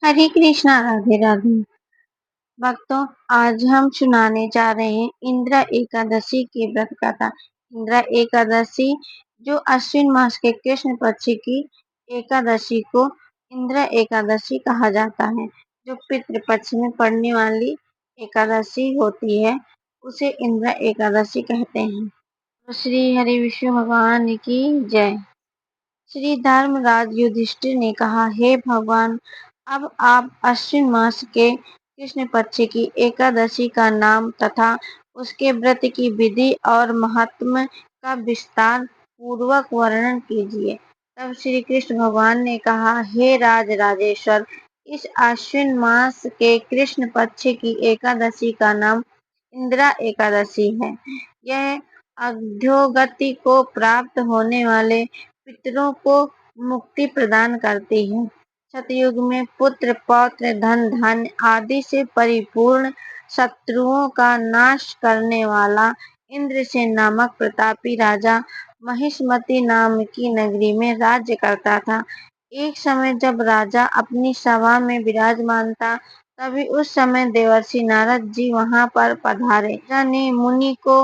हरे कृष्णा, राधे राधे। भक्तों, आज हम सुनाने जा रहे हैं इंद्र एकादशी के व्रत कथा। इंद्र एकादशी जो अश्विन मास के कृष्ण पक्ष की एकादशी को इंद्र एकादशी कहा जाता है। जो पितृ पक्ष में पड़ने वाली एकादशी होती है उसे इंद्र एकादशी कहते हैं। तो श्री हरि विष्णु भगवान की जय। श्री धर्मराज युधिष्ठिर ने कहा, हे भगवान, अब आप अश्विन मास के कृष्ण पक्ष की एकादशी का नाम तथा उसके व्रत की विधि और महात्म्य का विस्तार पूर्वक वर्णन कीजिए। तब श्री कृष्ण भगवान ने कहा, हे राज राजेश्वर, इस अश्विन मास के कृष्ण पक्ष की एकादशी का नाम इंदिरा एकादशी है। यह अधोगति को प्राप्त होने वाले पितरों को मुक्ति प्रदान करती है। सतयुग में पुत्र पौत्र धन धान्य आदि से परिपूर्ण शत्रुओं का नाश करने वाला इंद्रसेन नामक प्रतापी राजा महिष्मती नाम की नगरी में राज्य करता था। एक समय जब राजा अपनी सभा में विराजमान था, तभी उस समय देवर्षि नारद जी वहां पर पधारे। राजा ने मुनि को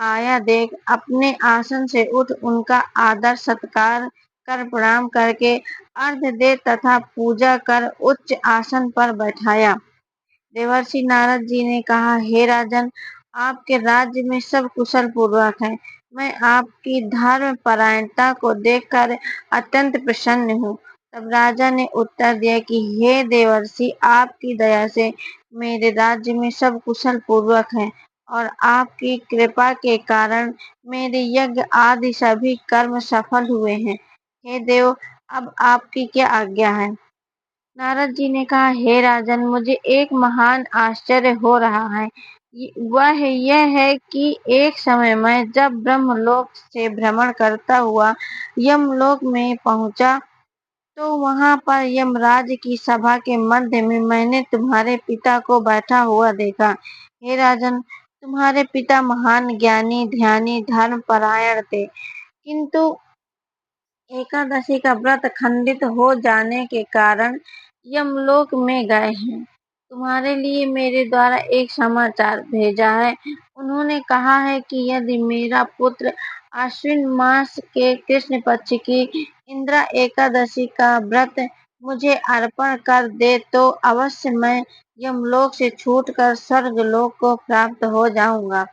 आया देख अपने आसन से उठ उनका आदर सत्कार कर प्रणाम करके अर्घ्य दे तथा पूजा कर उच्च आसन पर बैठाया। देवर्षि नारद जी ने कहा, हे राजन, आपके राज्य में सब कुशल पूर्वक है। मैं आपकी धर्म परायणता को देखकर अत्यंत प्रसन्न हूँ। तब राजा ने उत्तर दिया कि हे देवर्षि, आपकी दया से मेरे राज्य में सब कुशल पूर्वक है और आपकी कृपा के कारण मेरे यज्ञ आदि सभी कर्म सफल हुए हैं। हे देव, अब आपकी क्या आज्ञा है। नारद जी ने कहा, हे राजन, मुझे एक महान आश्चर्य हो रहा है। वह यह है कि एक समय मैं जब ब्रह्मलोक से भ्रमण करता हुआ यमलोक में पहुंचा, तो वहां पर यमराज की सभा के मध्य में मैंने तुम्हारे पिता को बैठा हुआ देखा। हे राजन, तुम्हारे पिता महान ज्ञानी ध्यानी धर्म परायण थे, किंतु एकादशी का व्रत खंडित हो जाने के कारण यमलोक में गए हैं। तुम्हारे लिए मेरे द्वारा एक समाचार भेजा है। उन्होंने कहा है कि यदि मेरा पुत्र आश्विन मास के कृष्ण पक्ष की इंदिरा एकादशी का व्रत मुझे अर्पण कर दे तो अवश्य मैं यमलोक से छूटकर स्वर्गलोक को प्राप्त हो जाऊंगा।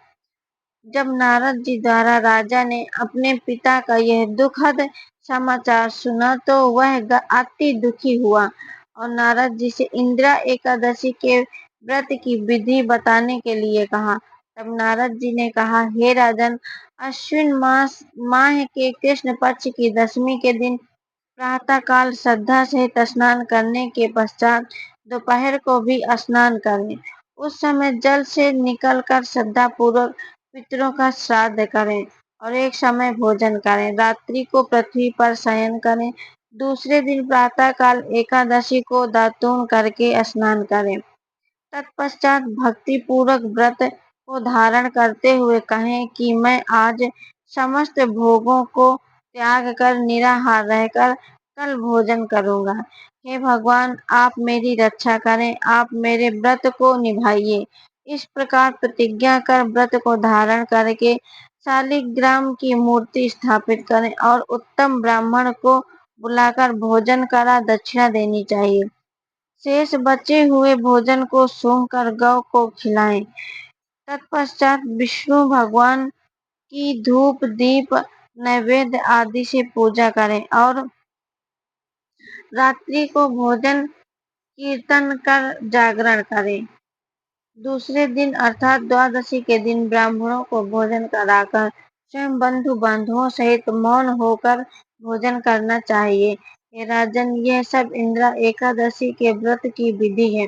जब नारद जी द्वारा राजा ने अपने पिता का यह दुखद समाचार सुना, तो वह अति दुखी हुआ और नारद जी से इंदिरा एकादशी के व्रत की विधि बताने के लिए कहा। तब नारद जी ने कहा, हे राजन, अश्विन माह के कृष्ण पक्ष की दशमी के दिन प्रातः काल श्रद्धा सहित स्नान करने के पश्चात दोपहर को भी स्नान करें। उस समय जल से निकलकर श्रद्धा पूर्वक पितरों का श्राद्ध करें और एक समय भोजन करें। रात्रि को पृथ्वी पर शयन करें। दूसरे दिन प्रातः काल एकादशी को दातून करके स्नान करें। तत्पश्चात भक्ति पूर्वक व्रत को धारण करते हुए कहें कि मैं आज समस्त भोगों को त्याग कर निराहार रहकर कल भोजन करूंगा। हे भगवान, आप मेरी रक्षा करें, आप मेरे व्रत को निभाइए। इस प्रकार प्रतिज्ञा कर व्रत को धारण करके शालिग्राम की मूर्ति स्थापित करें और उत्तम ब्राह्मण को बुलाकर भोजन करा दक्षिणा देनी चाहिए। शेष बचे हुए भोजन को सूंघकर गौ को खिलाएं। तत्पश्चात विष्णु भगवान की धूप दीप नैवेद्य आदि से पूजा करें और रात्रि को भोजन कीर्तन कर जागरण करें। दूसरे दिन अर्थात द्वादशी के दिन ब्राह्मणों को भोजन कराकर स्वयं बंधु बांधवों सहित मौन होकर भोजन करना चाहिए। हे राजन, यह सब इंदिरा एकादशी के व्रत की विधि है।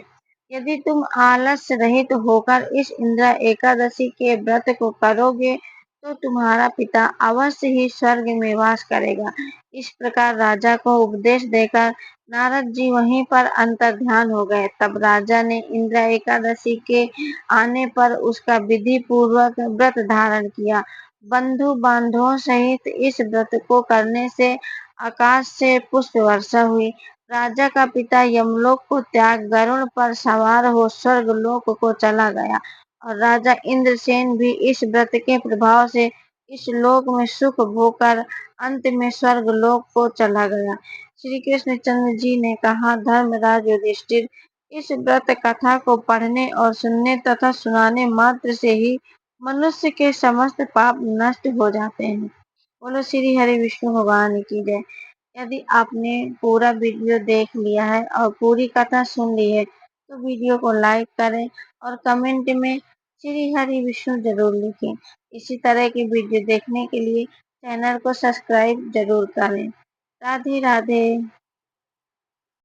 यदि तुम आलस रहित होकर इस इंदिरा एकादशी के व्रत को करोगे तो तुम्हारा पिता अवश्य ही स्वर्ग में वास करेगा। इस प्रकार राजा को उपदेश देकर नारद जी वहीं पर अंतर्ध्यान हो गए। तब राजा ने इंदिरा एकादशी के आने पर उसका विधि पूर्वक व्रत धारण किया। बंधु बांधवों सहित इस व्रत को करने से आकाश से पुष्प वर्षा हुई। राजा का पिता यमलोक को त्याग गरुड़ पर सवार हो स्वर्गलोक को चला गया और राजा इंद्रसेन भी इस व्रत के प्रभाव से इस लोक में सुख भोगकर अंत में स्वर्गलोक को चला गया। श्री कृष्णचंद्र जी ने कहा, धर्मराज युधिष्ठिर, इस व्रत कथा को पढ़ने और सुनने तथा सुनाने मात्र से ही मनुष्य के समस्त पाप नष्ट हो जाते हैं। बोलो श्री हरि विष्णु भगवान की जय। यदि आपने पूरा वीडियो देख लिया है और पूरी कथा सुन ली है तो वीडियो को लाइक करें और कमेंट में श्री हरि विष्णु जरूर लिखें। इसी तरह की वीडियो देखने के लिए चैनल को सब्सक्राइब जरूर करें। राधे राधे।